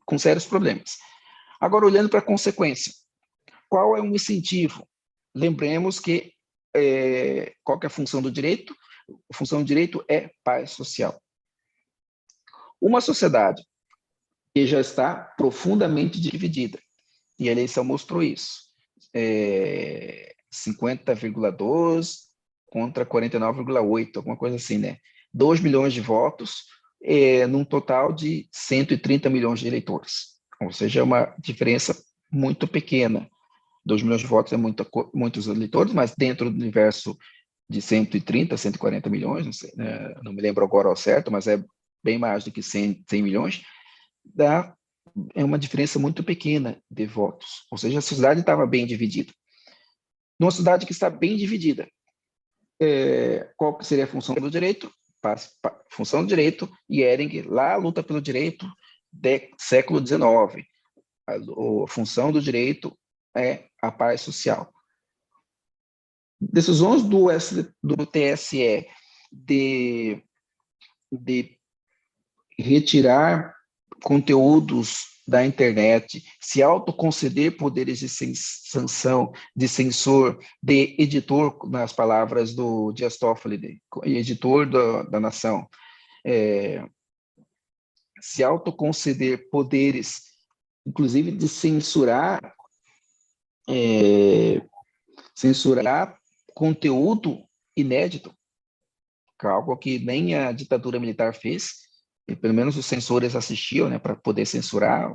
com sérios problemas. Agora, olhando para a consequência, qual é o incentivo? Lembremos que qual que é a função do direito? A função do direito é paz social. Uma sociedade que já está profundamente dividida, e a eleição mostrou isso, 50,2 contra 49,8, alguma coisa assim, né? 2 milhões de votos, num total de 130 milhões de eleitores. Ou seja, é uma diferença muito pequena. 2 milhões de votos é muitos eleitores, mas dentro do universo de 130, 140 milhões, não sei, né? Não me lembro agora ao certo, mas é bem mais do que 100 milhões, é uma diferença muito pequena de votos. Ou seja, a sociedade estava bem dividida. Numa sociedade que está bem dividida, qual que seria a função do direito? Função do direito, e Ehring, lá a luta pelo direito do século XIX. A função do direito é a paz social. Decisões do TSE de retirar conteúdos da internet, se autoconceder poderes de sanção, de censor, de editor, nas palavras do Dias Toffoli, editor da nação, se autoconceder poderes, inclusive de censurar conteúdo inédito, que é algo que nem a ditadura militar fez, e pelo menos os censores assistiam, né, para poder censurar.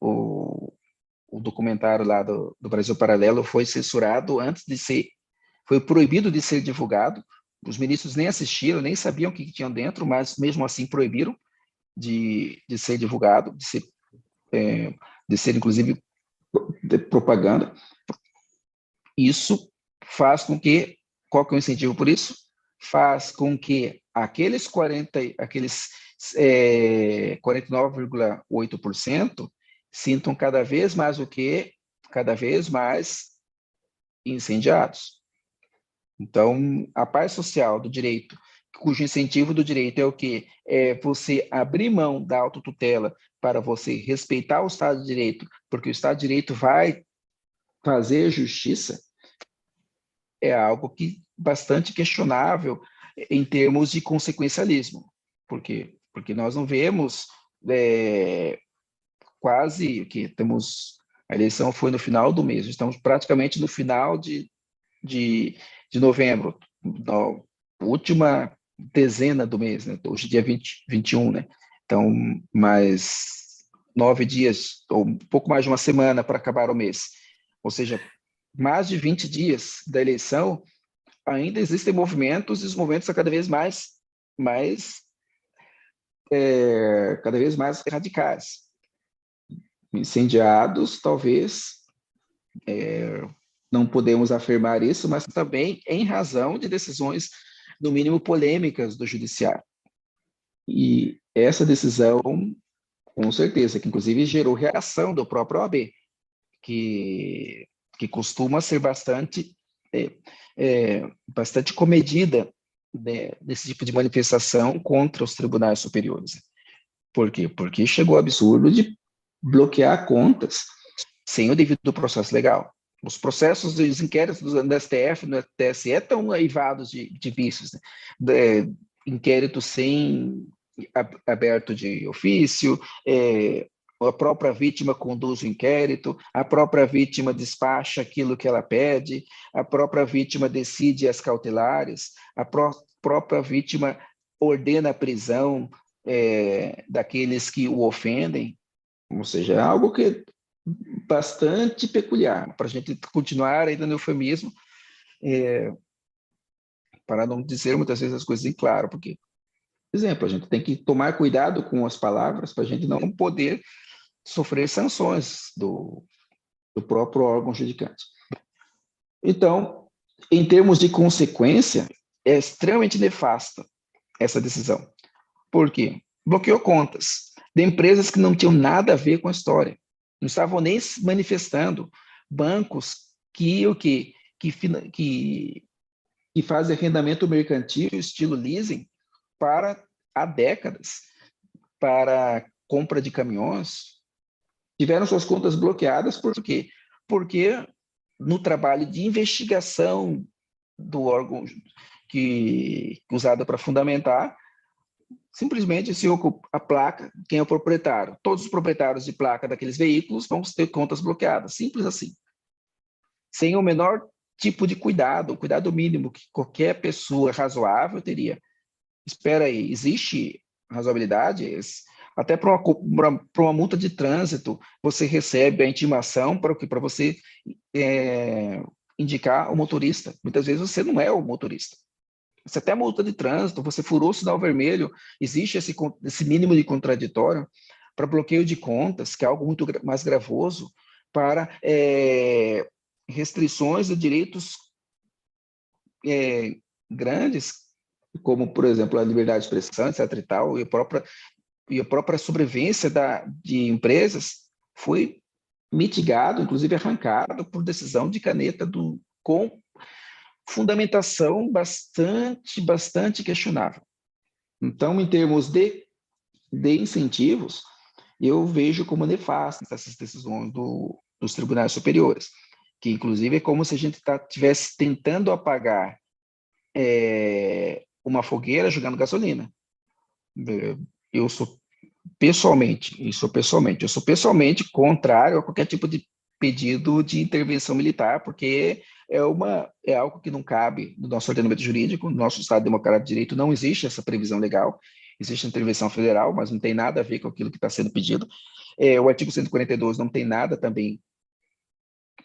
O documentário lá do Brasil Paralelo foi censurado foi proibido de ser divulgado. Os ministros nem assistiram, nem sabiam o que tinham dentro, mas mesmo assim proibiram de ser divulgado, de ser inclusive de propaganda. Isso faz com que, qual que é o incentivo por isso? Faz com que aqueles 49,8% sintam cada vez mais incendiados. Então, a paz social do direito, cujo incentivo do direito é o quê? É você abrir mão da autotutela para você respeitar o Estado de Direito, porque o Estado de Direito vai fazer justiça, é algo que bastante questionável em termos de consequencialismo. Por quê? Porque nós não vemos quase que temos... A eleição foi no final do mês, estamos praticamente no final de novembro, na última dezena do mês, né? Hoje dia 21, né? Então, mais 9 dias, ou um pouco mais de uma semana para acabar o mês. Ou seja, mais de 20 dias da eleição, ainda existem movimentos, e os movimentos são cada vez mais radicais. Incendiados, talvez, não podemos afirmar isso, mas também em razão de decisões, no mínimo, polêmicas do judiciário. E essa decisão, com certeza, que inclusive gerou reação do próprio OAB, que costuma ser bastante comedida, né, desse tipo de manifestação contra os tribunais superiores. Por quê? Porque chegou ao absurdo de bloquear contas sem o devido processo legal. Os processos dos inquéritos do STF, no TSE, estão aivados de vícios, né? Inquérito sem aberto de ofício, a própria vítima conduz o inquérito, a própria vítima despacha aquilo que ela pede, a própria vítima decide as cautelares, a própria vítima ordena a prisão daqueles que o ofendem. Ou seja, é algo que é bastante peculiar, para a gente continuar ainda no eufemismo, para não dizer muitas vezes as coisas em claro, porque, por exemplo, a gente tem que tomar cuidado com as palavras para a gente não poder sofrer sanções do próprio órgão judicante. Então, em termos de consequência, é extremamente nefasta essa decisão. Por quê? Bloqueou contas de empresas que não tinham nada a ver com a história, não estavam nem se manifestando, bancos que fazem arrendamento mercantil, estilo leasing, há décadas, para compra de caminhões, tiveram suas contas bloqueadas. Por quê? Porque no trabalho de investigação do órgão usado para fundamentar, simplesmente se ocupa a placa, quem é o proprietário? Todos os proprietários de placa daqueles veículos vão ter contas bloqueadas, simples assim. Sem o menor tipo de cuidado, o cuidado mínimo que qualquer pessoa razoável teria. Espera aí, existe razoabilidade? Até para uma multa de trânsito, você recebe a intimação para você indicar o motorista. Muitas vezes você não é o motorista. Você até multa de trânsito, você furou o sinal vermelho, existe esse mínimo de contraditório para bloqueio de contas, que é algo muito mais gravoso, para restrições de direitos grandes, como, por exemplo, a liberdade de expressão, etc. e tal, e a própria sobrevivência de empresas foi mitigado, inclusive arrancado por decisão de caneta com fundamentação bastante questionável. Então, em termos de incentivos, eu vejo como nefastas essas decisões dos tribunais superiores, que inclusive é como se a gente estivesse tentando apagar uma fogueira jogando gasolina. Eu sou pessoalmente contrário a qualquer tipo de pedido de intervenção militar, porque é algo que não cabe no nosso ordenamento jurídico, no nosso Estado Democrático de Direito não existe essa previsão legal, existe a intervenção federal, mas não tem nada a ver com aquilo que está sendo pedido. O artigo 142 não tem nada também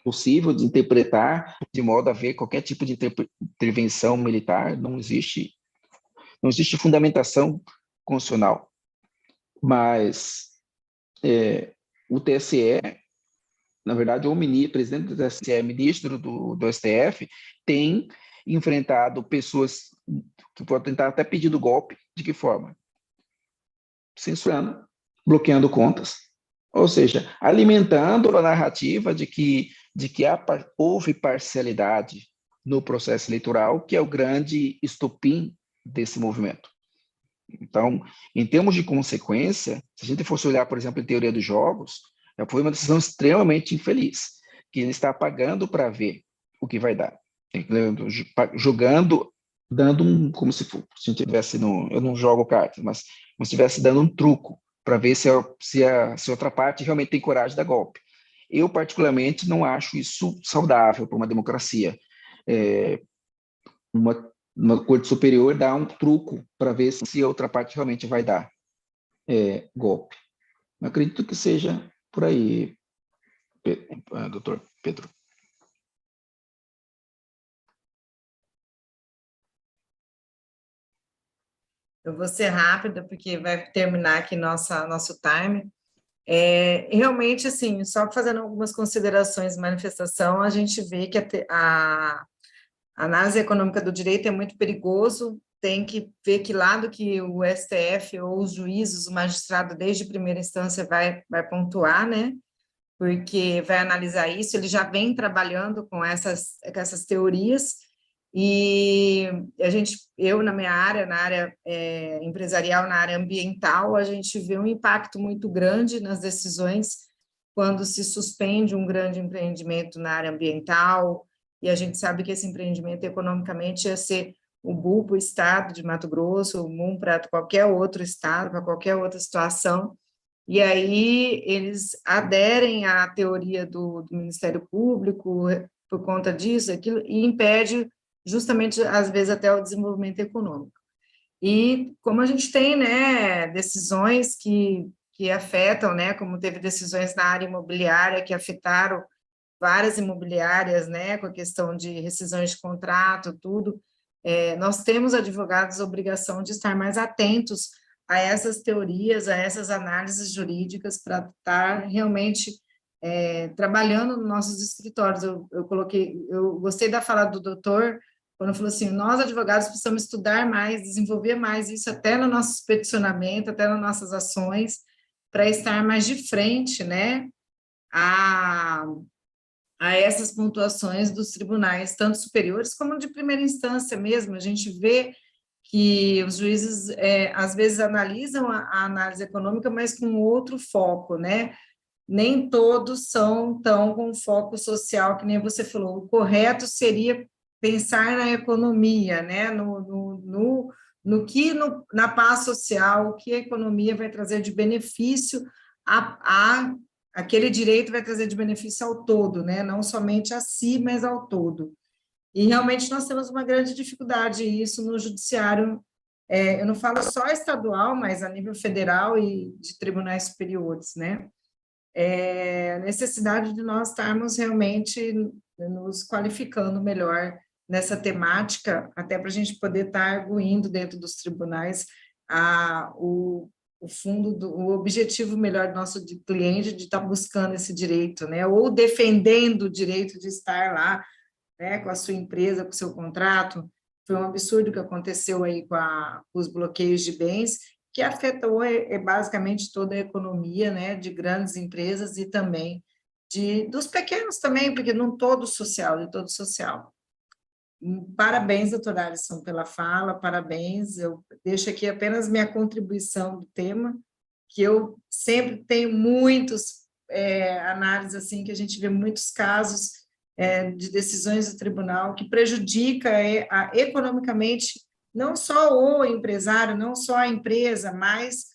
possível de interpretar de modo a ver qualquer tipo de intervenção militar, não existe fundamentação constitucional. Mas o TSE, na verdade, o presidente do TSE, ministro do STF, tem enfrentado pessoas que podem tentar até pedir do golpe. De que forma? Censurando, bloqueando contas. Ou seja, alimentando a narrativa de que houve parcialidade no processo eleitoral, que é o grande estopim desse movimento. Então, em termos de consequência, se a gente fosse olhar, por exemplo, em teoria dos jogos, foi uma decisão extremamente infeliz, que ele está pagando para ver o que vai dar. Jogando, dando como se a gente tivesse eu não jogo cartas, mas como se estivesse dando um truco para ver se outra parte realmente tem coragem de dar golpe. Eu, particularmente, não acho isso saudável para uma democracia. Uma corte superior dá um truco para ver se a outra parte realmente vai dar golpe. Eu acredito que seja por aí, doutor Pedro. Eu vou ser rápida, porque vai terminar aqui nosso time. Realmente, assim, só fazendo algumas considerações de manifestação, a gente vê que a análise econômica do direito é muito perigoso, tem que ver que lado que o STF ou os juízes, o magistrado, desde primeira instância, vai pontuar, né? Porque vai analisar isso, ele já vem trabalhando com essas teorias, e eu na minha área, na área empresarial, na área ambiental, a gente vê um impacto muito grande nas decisões quando se suspende um grande empreendimento na área ambiental, e a gente sabe que esse empreendimento economicamente ia ser o boom para o estado de Mato Grosso, o boom para qualquer outro estado, para qualquer outra situação, e aí eles aderem à teoria do Ministério Público por conta disso, aquilo, e impede justamente, às vezes, até o desenvolvimento econômico. E como a gente tem, né, decisões que afetam, né, como teve decisões na área imobiliária que afetaram várias imobiliárias, né, com a questão de rescisões de contrato, tudo, nós temos, advogados, a obrigação de estar mais atentos a essas teorias, a essas análises jurídicas, para estar realmente trabalhando nos nossos escritórios. Eu gostei da fala do doutor, quando falou assim, nós, advogados, precisamos estudar mais, desenvolver mais isso até no nosso peticionamento, até nas nossas ações, para estar mais de frente, né, a essas pontuações dos tribunais, tanto superiores como de primeira instância mesmo. A gente vê que os juízes, às vezes, analisam a análise econômica, mas com outro foco, né? Nem todos são tão com foco social, que nem você falou. O correto seria pensar na economia, né? Na paz social, o que a economia vai trazer de benefício aquele direito vai trazer de benefício ao todo, né? Não somente a si, mas ao todo. E realmente nós temos uma grande dificuldade isso no judiciário, eu não falo só estadual, mas a nível federal e de tribunais superiores, né? A necessidade de nós estarmos realmente nos qualificando melhor nessa temática, até para a gente poder estar arguindo dentro dos tribunais o objetivo melhor do nosso cliente de estar buscando esse direito, né? Ou defendendo o direito de estar lá, né, com a sua empresa, com o seu contrato. Foi um absurdo que aconteceu aí com os bloqueios de bens, que afetou basicamente toda a economia, né, de grandes empresas e também dos pequenos também, porque não todo social, de todo social. Parabéns, doutor Alisson, pela fala, parabéns. Eu deixo aqui apenas minha contribuição do tema, que eu sempre tenho muitos análises assim, que a gente vê muitos casos de decisões do tribunal que prejudica economicamente não só o empresário, não só a empresa, mas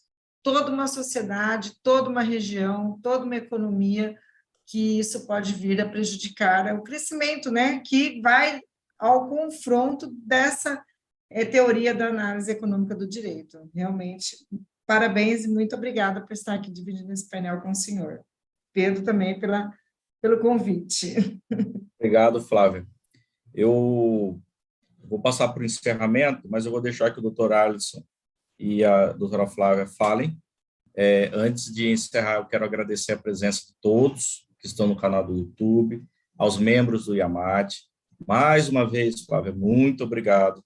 toda uma sociedade, toda uma região, toda uma economia, que isso pode vir a prejudicar o crescimento, né, que vai ao confronto dessa teoria da análise econômica do direito. Realmente, parabéns e muito obrigada por estar aqui dividindo esse painel com o senhor. Pedro também pelo convite. Obrigado, Flávia. Eu vou passar para o encerramento, mas eu vou deixar que o doutor Alisson e a doutora Flávia falem. Antes de encerrar, eu quero agradecer a presença de todos que estão no canal do YouTube, aos membros do IAMAT. Mais uma vez, Flávia, muito obrigado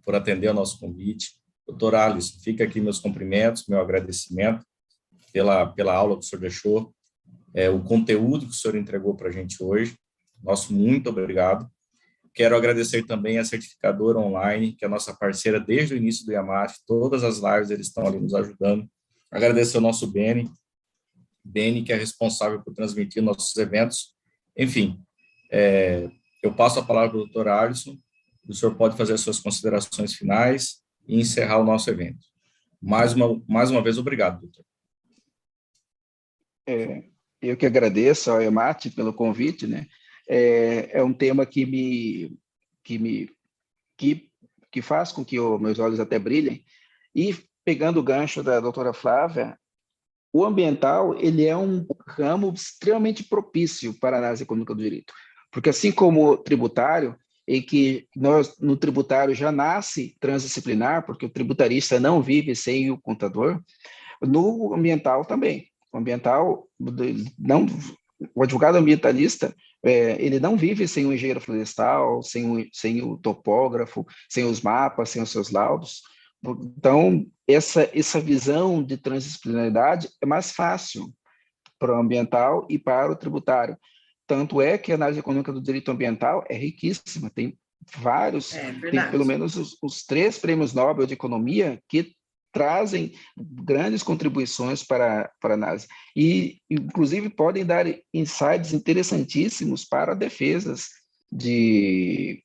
por atender ao nosso convite. Doutor Alisson, fica aqui meus cumprimentos, meu agradecimento pela aula que o senhor deixou, o conteúdo que o senhor entregou para a gente hoje. Nosso muito obrigado. Quero agradecer também a Certificadora Online, que é a nossa parceira desde o início do IAMAT. Todas as lives eles estão ali nos ajudando. Agradecer ao nosso Beni, que é responsável por transmitir nossos eventos. Enfim, eu passo a palavra para o doutor Alisson. O senhor pode fazer as suas considerações finais e encerrar o nosso evento. Mais uma vez, obrigado, doutor. Eu que agradeço ao IAMAT pelo convite, né? É um tema que faz com que meus olhos até brilhem. E, pegando o gancho da doutora Flávia, o ambiental ele é um ramo extremamente propício para a análise econômica do direito, porque assim como o tributário, em que nós, no tributário, já nasce transdisciplinar, porque o tributarista não vive sem o contador, no ambiental também. O ambiental, o advogado ambientalista, ele não vive sem o engenheiro florestal, sem o topógrafo, sem os mapas, sem os seus laudos. Então, essa visão de transdisciplinaridade é mais fácil para o ambiental e para o tributário. Tanto é que a análise econômica do direito ambiental é riquíssima, tem tem pelo menos os 3 prêmios Nobel de Economia que trazem grandes contribuições para a análise. E, inclusive, podem dar insights interessantíssimos para defesas de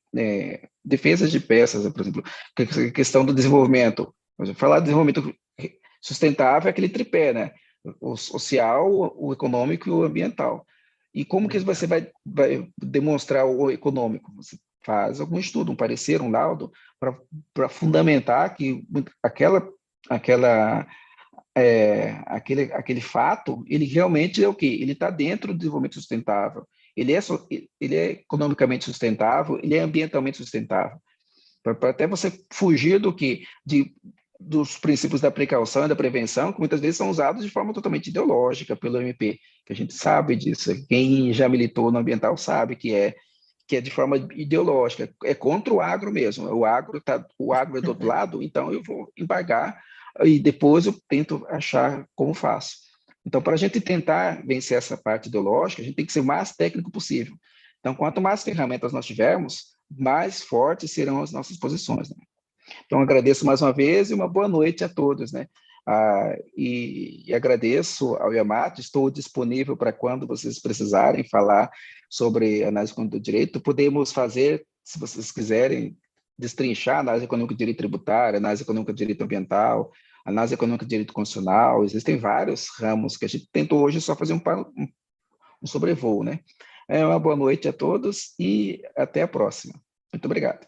peças, por exemplo, a questão do desenvolvimento. Falar de desenvolvimento sustentável é aquele tripé, né? o social, o econômico e o ambiental. E como que você vai demonstrar o econômico? Você faz algum estudo, um parecer, um laudo, para fundamentar que aquele fato, ele realmente é o quê? Ele está dentro do desenvolvimento sustentável, ele é economicamente sustentável, ele é ambientalmente sustentável. Para até você fugir dos princípios da precaução e da prevenção, que muitas vezes são usados de forma totalmente ideológica pelo MP, que a gente sabe disso. Quem já militou no ambiental sabe que é de forma ideológica, é contra o agro mesmo. O agro é do outro lado, então eu vou embargar e depois eu tento achar como faço. Então, para a gente tentar vencer essa parte ideológica, a gente tem que ser o mais técnico possível. Então, quanto mais ferramentas nós tivermos, mais fortes serão as nossas posições, né? Então, agradeço mais uma vez e uma boa noite a todos, né? E agradeço ao Yamato, estou disponível para quando vocês precisarem falar sobre análise econômica do direito. Podemos fazer, se vocês quiserem, destrinchar análise econômica do direito tributário, análise econômica do direito ambiental, análise econômica do direito constitucional. Existem vários ramos que a gente tentou hoje só fazer um sobrevoo, né? Uma boa noite a todos e até a próxima. Muito obrigado.